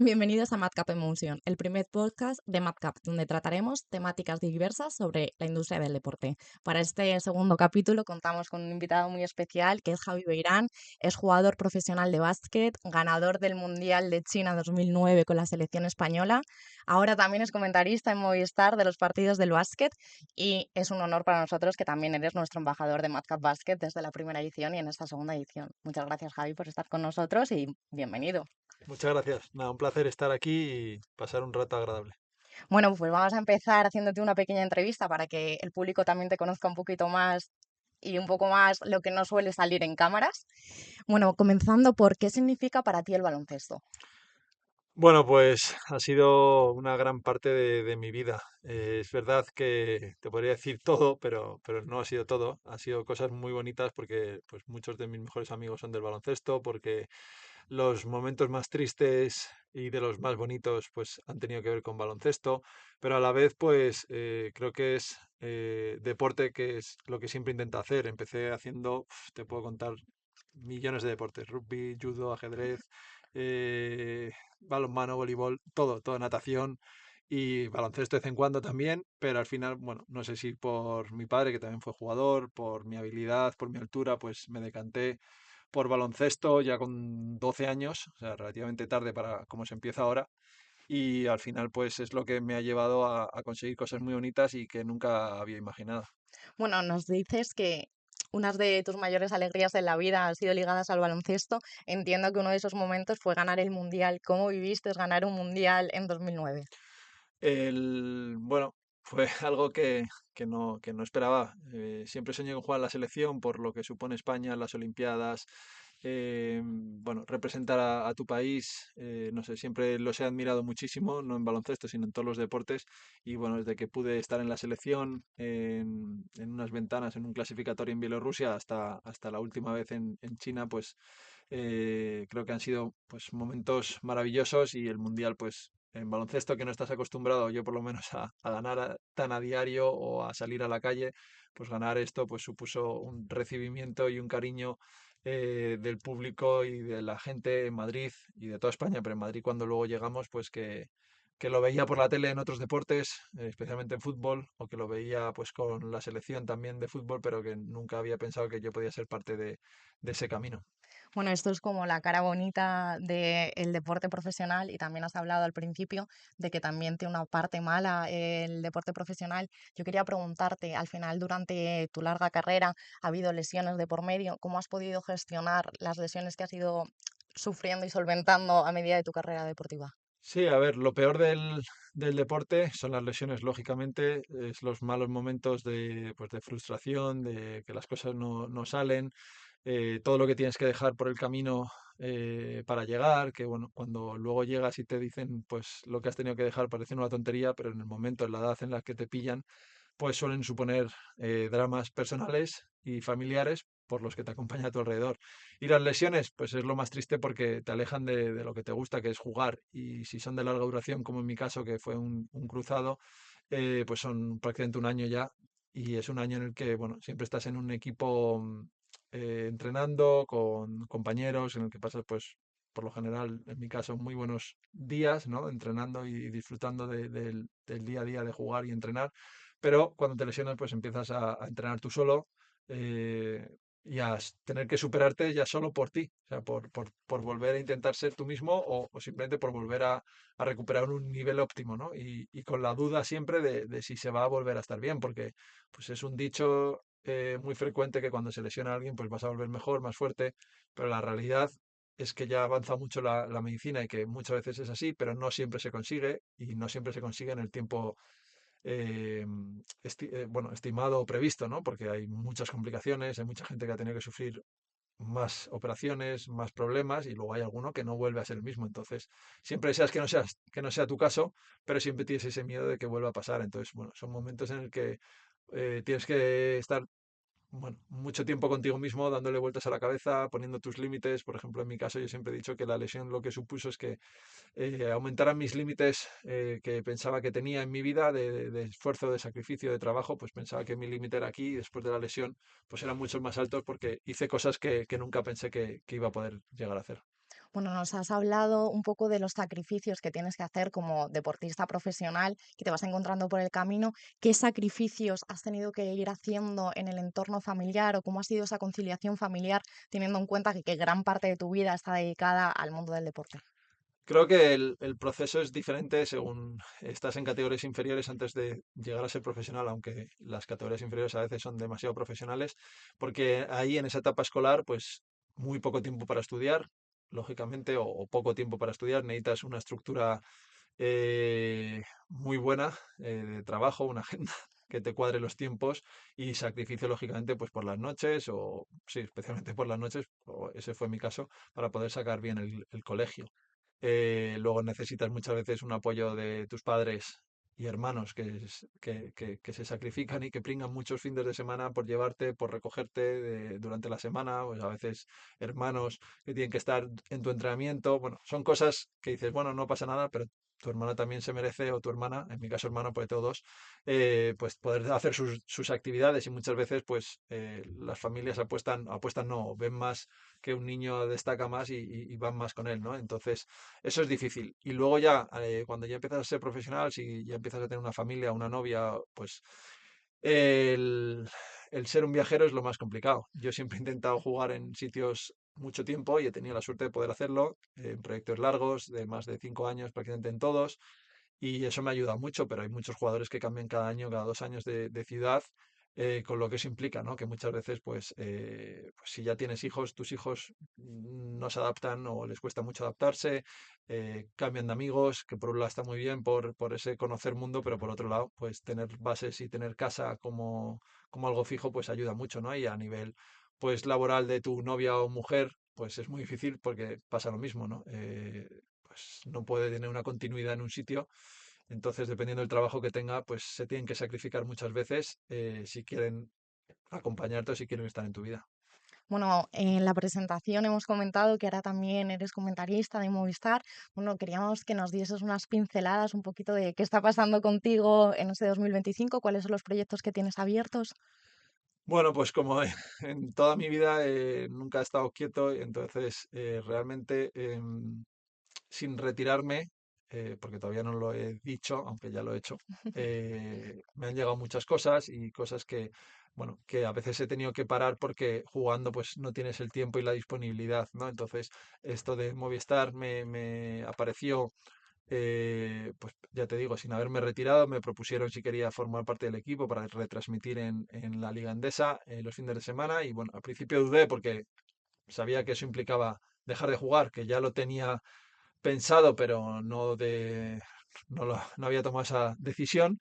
Bienvenidos a Madcap Emotion, el primer podcast de Madcap, donde trataremos temáticas diversas sobre la industria del deporte. Para este segundo capítulo contamos con un invitado muy especial que es Javi Beirán, es jugador profesional de básquet, ganador del Mundial de China 2009 con la selección española, ahora también es comentarista en Movistar de los partidos del básquet y es un honor para nosotros que también eres nuestro embajador de Madcap Basket desde la primera edición y en esta segunda edición. Muchas gracias, Javi, por estar con nosotros y bienvenido. Muchas gracias. Nada, un placer estar aquí y pasar un rato agradable. Bueno, pues vamos a empezar haciéndote una pequeña entrevista para que el público también te conozca un poquito más y un poco más lo que no suele salir en cámaras. Bueno, comenzando por qué significa para ti el baloncesto. Bueno, pues ha sido una gran parte de mi vida. Es verdad que te podría decir todo, pero no ha sido todo. Ha sido cosas muy bonitas porque pues, muchos de mis mejores amigos son del baloncesto, porque los momentos más tristes y de los más bonitos pues han tenido que ver con baloncesto, pero a la vez pues creo que es deporte que es lo que siempre intento hacer. Empecé haciendo, te puedo contar millones de deportes, rugby, judo, ajedrez, balonmano, voleibol, todo, natación y baloncesto de vez en cuando también, pero al final, bueno, no sé si por mi padre, que también fue jugador, por mi habilidad, por mi altura, pues me decanté por baloncesto ya con 12 años, o sea, relativamente tarde para como se empieza ahora, y al final pues es lo que me ha llevado a conseguir cosas muy bonitas y que nunca había imaginado. Bueno, nos dices que unas de tus mayores alegrías en la vida han sido ligadas al baloncesto. Entiendo que uno de esos momentos fue ganar el Mundial. ¿Cómo viviste ganar un Mundial en 2009? Bueno, fue algo que no esperaba. Siempre soñé con jugar en la selección por lo que supone España en las Olimpiadas. Bueno, representar a tu país, no sé, siempre los he admirado muchísimo, no en baloncesto, sino en todos los deportes. Y bueno, desde que pude estar en la selección, en unas ventanas, en un clasificatorio en Bielorrusia, hasta la última vez en China, pues creo que han sido pues momentos maravillosos y el mundial pues en baloncesto que no estás acostumbrado, yo por lo menos a ganar tan a diario o a salir a la calle, pues ganar esto pues supuso un recibimiento y un cariño del público y de la gente en Madrid y de toda España, pero en Madrid cuando luego llegamos pues que lo veía por la tele en otros deportes, especialmente en fútbol, o que lo veía pues con la selección también de fútbol, pero que nunca había pensado que yo podía ser parte de ese camino. Bueno, esto es como la cara bonita del deporte profesional y también has hablado al principio de que también tiene una parte mala el deporte profesional. Yo quería preguntarte, al final, durante tu larga carrera, ha habido lesiones de por medio. ¿Cómo has podido gestionar las lesiones que has ido sufriendo y solventando a medida de tu carrera deportiva? Sí, a ver, lo peor del deporte son las lesiones, lógicamente, es los malos momentos pues de frustración, de que las cosas no salen, todo lo que tienes que dejar por el camino para llegar, que bueno, cuando luego llegas y te dicen pues lo que has tenido que dejar parece una tontería, pero en el momento, en la edad en la que te pillan, pues suelen suponer dramas personales y familiares por los que te acompaña a tu alrededor. Y las lesiones, pues es lo más triste porque te alejan de lo que te gusta, que es jugar. Y si son de larga duración, como en mi caso, que fue un cruzado, pues son prácticamente un año ya. Y es un año en el que, bueno, siempre estás en un equipo entrenando con compañeros, en el que pasas, pues, por lo general, en mi caso, muy buenos días, ¿no? Entrenando y disfrutando del día a día de jugar y entrenar. Pero cuando te lesionas, pues empiezas a entrenar tú solo eh, y a tener que superarte ya solo por ti, o sea, por volver a intentar ser tú mismo o simplemente por volver a recuperar un nivel óptimo, ¿no? Y con la duda siempre de si se va a volver a estar bien, porque pues es un dicho muy frecuente que cuando se lesiona a alguien, pues vas a volver mejor, más fuerte, pero la realidad es que ya avanza mucho la medicina y que muchas veces es así, pero no siempre se consigue y no siempre se consigue en el tiempo eh, bueno, estimado o previsto, ¿no? Porque hay muchas complicaciones, hay mucha gente que ha tenido que sufrir más operaciones, más problemas y luego hay alguno que no vuelve a ser el mismo. Entonces, siempre deseas que no sea tu caso, pero siempre tienes ese miedo de que vuelva a pasar. Entonces, bueno, son momentos en el que tienes que estar bueno, mucho tiempo contigo mismo, dándole vueltas a la cabeza, poniendo tus límites. Por ejemplo, en mi caso, yo siempre he dicho que la lesión lo que supuso es que aumentaran mis límites que pensaba que tenía en mi vida de esfuerzo, de sacrificio, de trabajo, pues pensaba que mi límite era aquí y después de la lesión pues eran muchos más altos porque hice cosas que nunca pensé que iba a poder llegar a hacer. Bueno, nos has hablado un poco de los sacrificios que tienes que hacer como deportista profesional, que te vas encontrando por el camino. ¿Qué sacrificios has tenido que ir haciendo en el entorno familiar o cómo ha sido esa conciliación familiar, teniendo en cuenta que gran parte de tu vida está dedicada al mundo del deporte? Creo que el proceso es diferente según estás en categorías inferiores antes de llegar a ser profesional, aunque las categorías inferiores a veces son demasiado profesionales, porque ahí en esa etapa escolar, pues muy poco tiempo para estudiar, lógicamente, o poco tiempo para estudiar, necesitas una estructura muy buena de trabajo, una agenda que te cuadre los tiempos y sacrificio, lógicamente, pues por las noches, o sí, especialmente por las noches, o ese fue mi caso, para poder sacar bien el colegio. Luego necesitas muchas veces un apoyo de tus padres y hermanos que se sacrifican y que pringan muchos fines de semana por llevarte, por recogerte durante la semana, pues a veces hermanos que tienen que estar en tu entrenamiento. Bueno, son cosas que dices, bueno, no pasa nada, pero tu hermano también se merece, o tu hermana, en mi caso hermano, pues todos, pues poder hacer sus actividades y muchas veces pues las familias apuestan no, ven más que un niño destaca más y van más con él, ¿no? Entonces, eso es difícil. Y luego ya, cuando ya empiezas a ser profesional, si ya empiezas a tener una familia, una novia, pues el, el ser un viajero es lo más complicado. Yo siempre he intentado jugar en sitios mucho tiempo y he tenido la suerte de poder hacerlo en proyectos largos, de más de 5 años prácticamente en todos, y eso me ha ayudado mucho, pero hay muchos jugadores que cambian cada año, cada 2 años de ciudad, con lo que eso implica, ¿no? Que muchas veces, pues si ya tienes hijos, tus hijos no se adaptan o les cuesta mucho adaptarse, cambian de amigos, que por un lado está muy bien por ese conocer mundo, pero por otro lado, pues tener bases y tener casa como algo fijo, pues ayuda mucho, ¿no? Y a nivel, pues laboral de tu novia o mujer, pues es muy difícil porque pasa lo mismo, ¿no? Pues no puede tener una continuidad en un sitio. Entonces, dependiendo del trabajo que tenga, pues se tienen que sacrificar muchas veces si quieren acompañarte o si quieren estar en tu vida. Bueno, en la presentación hemos comentado que ahora también eres comentarista de Movistar. Bueno, queríamos que nos dieses unas pinceladas un poquito de qué está pasando contigo en este 2025, cuáles son los proyectos que tienes abiertos. Bueno, pues como en toda mi vida nunca he estado quieto, y entonces realmente sin retirarme, porque todavía no lo he dicho, aunque ya lo he hecho, me han llegado muchas cosas y cosas que, bueno, que a veces he tenido que parar porque jugando pues no tienes el tiempo y la disponibilidad, ¿no? Entonces esto de Movistar me apareció, pues ya te digo, sin haberme retirado, me propusieron si quería formar parte del equipo para retransmitir en la Liga Endesa los fines de semana y bueno, al principio dudé porque sabía que eso implicaba dejar de jugar, que ya lo tenía pensado, pero no había tomado esa decisión.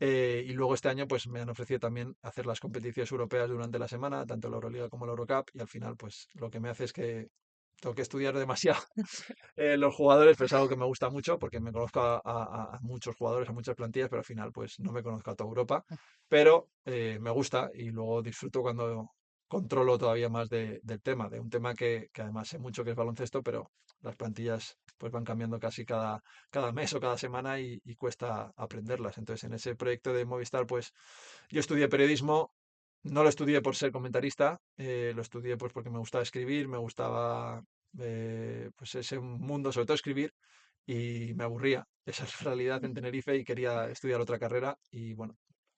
Y luego este año pues me han ofrecido también hacer las competiciones europeas durante la semana, tanto la Euroliga como la Eurocup, y al final pues lo que me hace es que tengo que estudiar demasiado los jugadores, pero es algo que me gusta mucho porque me conozco a muchos jugadores, a muchas plantillas, pero al final pues no me conozco a toda Europa, pero me gusta y luego disfruto cuando controlo todavía más del tema, de un tema que además sé mucho que es baloncesto, pero las plantillas pues van cambiando casi cada mes o cada semana y cuesta aprenderlas. Entonces en ese proyecto de Movistar pues yo estudié periodismo. No lo estudié por ser comentarista, lo estudié pues porque me gustaba escribir, me gustaba pues ese mundo, sobre todo escribir, y me aburría esa realidad en Tenerife y quería estudiar otra carrera y bueno,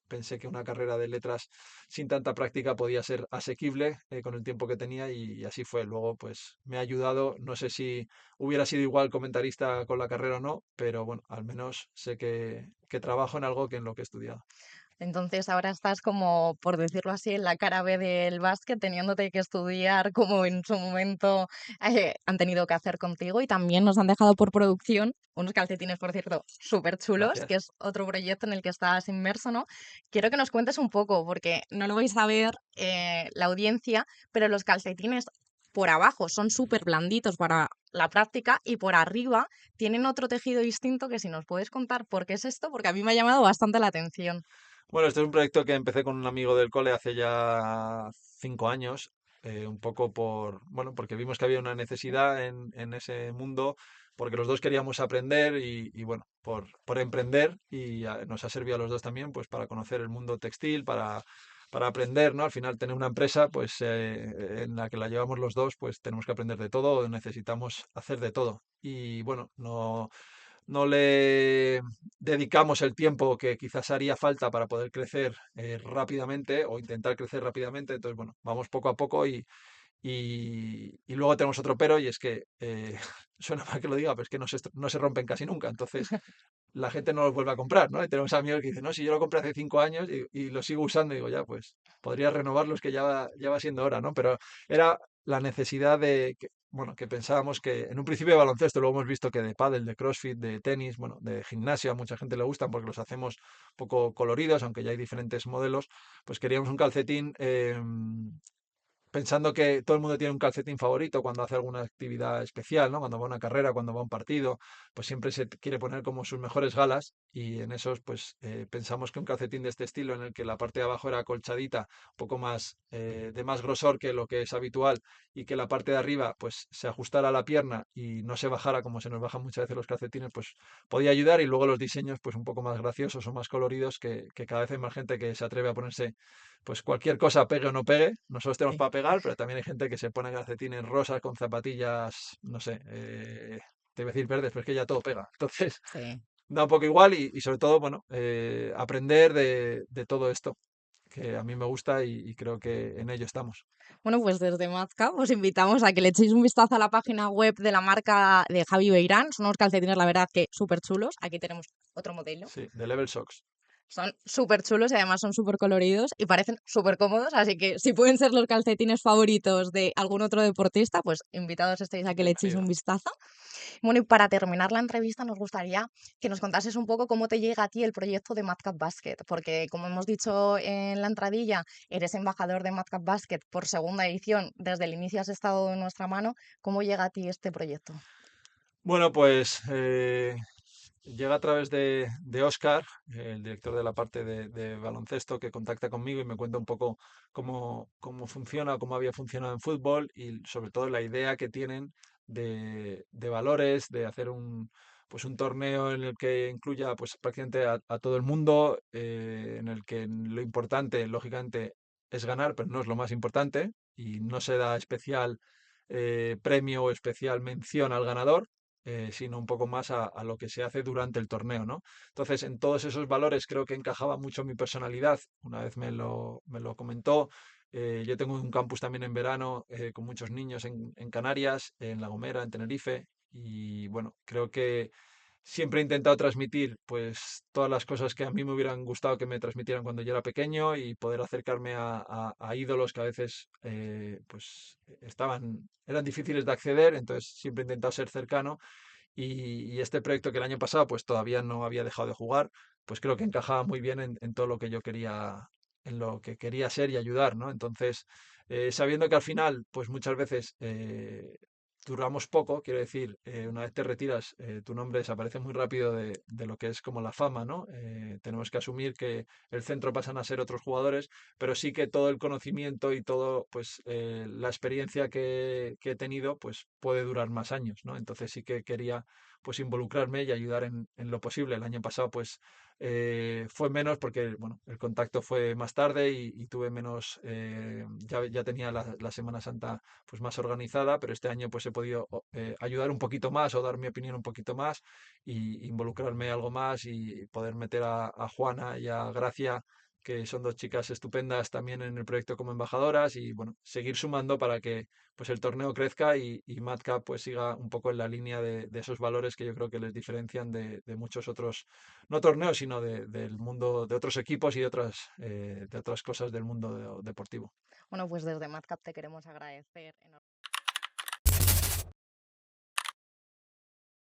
pensé que una carrera de letras sin tanta práctica podía ser asequible con el tiempo que tenía y así fue. Luego pues me ha ayudado, no sé si hubiera sido igual comentarista con la carrera o no, pero bueno, al menos sé que trabajo en algo que en lo que he estudiado. Entonces ahora estás como, por decirlo así, en la cara B del básquet, teniéndote que estudiar como en su momento han tenido que hacer contigo y también nos han dejado por producción unos calcetines, por cierto, súper chulos, que Gracias. es otro proyecto en el que estás inmerso, ¿no? Quiero que nos cuentes un poco, porque no lo vais a ver la audiencia, pero los calcetines por abajo son súper blanditos para la práctica y por arriba tienen otro tejido distinto que si nos puedes contar por qué es esto, porque a mí me ha llamado bastante la atención. Bueno, este es un proyecto que empecé con un amigo del cole hace ya 5 años, un poco bueno, porque vimos que había una necesidad en ese mundo, porque los dos queríamos aprender y bueno, por emprender y nos ha servido a los dos también, pues para conocer el mundo textil, para aprender, ¿no? Al final tener una empresa, pues en la que la llevamos los dos, pues tenemos que aprender de todo, necesitamos hacer de todo. Y bueno, no le dedicamos el tiempo que quizás haría falta para poder crecer rápidamente o intentar crecer rápidamente. Entonces, bueno, vamos poco a poco y luego tenemos otro pero y es que, suena mal que lo diga, pero es que no se rompen casi nunca. Entonces, la gente no los vuelve a comprar, ¿no? Y tenemos amigos que dicen, no, si yo lo compré hace 5 años y lo sigo usando, y digo, ya, pues podría renovarlos que ya va siendo hora, ¿no? Pero era la necesidad bueno, que pensábamos que en un principio de baloncesto, luego hemos visto que de pádel, de CrossFit, de tenis, bueno, de gimnasia, a mucha gente le gustan porque los hacemos un poco coloridos, aunque ya hay diferentes modelos, pues queríamos un calcetín pensando que todo el mundo tiene un calcetín favorito cuando hace alguna actividad especial, ¿no? Cuando va a una carrera, cuando va a un partido, pues siempre quiere poner como sus mejores galas y en esos pues pensamos que un calcetín de este estilo en el que la parte de abajo era acolchadita, un poco más de más grosor que lo que es habitual y que la parte de arriba pues se ajustara a la pierna y no se bajara como se nos bajan muchas veces los calcetines, pues podía ayudar y luego los diseños pues un poco más graciosos o más coloridos que cada vez hay más gente que se atreve a ponerse pues cualquier cosa, pegue o no pegue, nosotros tenemos Sí, para pegar, pero también hay gente que se pone calcetines rosas con zapatillas, no sé, te iba a decir verdes, pero es que ya todo pega. Entonces, sí. da un poco igual y sobre todo, bueno, aprender de todo esto, que a mí me gusta y creo que en ello estamos. Bueno, pues desde Mazca os invitamos a que le echéis un vistazo a la página web de la marca de Javi Beirán. Son unos calcetines, la verdad, que súper chulos. Aquí tenemos otro modelo. Sí, de Level Socks. Son súper chulos y además son súper coloridos y parecen súper cómodos, así que si pueden ser los calcetines favoritos de algún otro deportista, pues invitados estáis a que le echéis un Bienvenido. vistazo. Bueno, y para terminar la entrevista nos gustaría que nos contases un poco cómo te llega a ti el proyecto de Madcap Basket, porque como hemos dicho en la entradilla, eres embajador de Madcap Basket por segunda edición, desde el inicio has estado en nuestra mano. ¿Cómo llega a ti este proyecto? Bueno, pues llega a través de Oscar, el director de la parte de baloncesto, que contacta conmigo y me cuenta un poco cómo funciona, cómo había funcionado en fútbol y sobre todo la idea que tienen de valores, de hacer pues un torneo en el que incluya pues prácticamente a todo el mundo, en el que lo importante, lógicamente, es ganar, pero no es lo más importante y no se da especial premio o especial mención al ganador, sino un poco más a lo que se hace durante el torneo, ¿no? Entonces, en todos esos valores creo que encajaba mucho mi personalidad. Una vez me lo comentó. Yo tengo un campus también en verano con muchos niños en Canarias, en La Gomera, en Tenerife. Y bueno, creo que siempre he intentado transmitir pues todas las cosas que a mí me hubieran gustado que me transmitieran cuando yo era pequeño y poder acercarme a ídolos que a veces pues eran difíciles de acceder, entonces siempre he intentado ser cercano y este proyecto que el año pasado pues todavía no había dejado de jugar, pues creo que encajaba muy bien en todo lo que yo quería, en lo que quería ser y ayudar, ¿no? Entonces, sabiendo que al final, pues muchas veces duramos poco, quiero decir, una vez te retiras, tu nombre desaparece muy rápido de lo que es como la fama, ¿no? Tenemos que asumir que el centro pasan a ser otros jugadores, pero sí que todo el conocimiento y todo, pues, la experiencia que he tenido, pues, puede durar más años, ¿no? Entonces sí que quería, pues, involucrarme y ayudar en lo posible. El año pasado, pues, fue menos porque, bueno, el contacto fue más tarde y tuve menos, ya tenía la Semana Santa pues más organizada, pero este año pues he podido ayudar un poquito más o dar mi opinión un poquito más y involucrarme algo más y poder meter a Juana y a Gracia, que son dos chicas estupendas también en el proyecto como embajadoras y bueno, seguir sumando para que pues el torneo crezca y Madcap pues siga un poco en la línea de esos valores que yo creo que les diferencian de muchos otros, no torneos, sino del mundo, de otros equipos y de otras cosas del mundo deportivo. Bueno, pues desde Madcap te queremos agradecer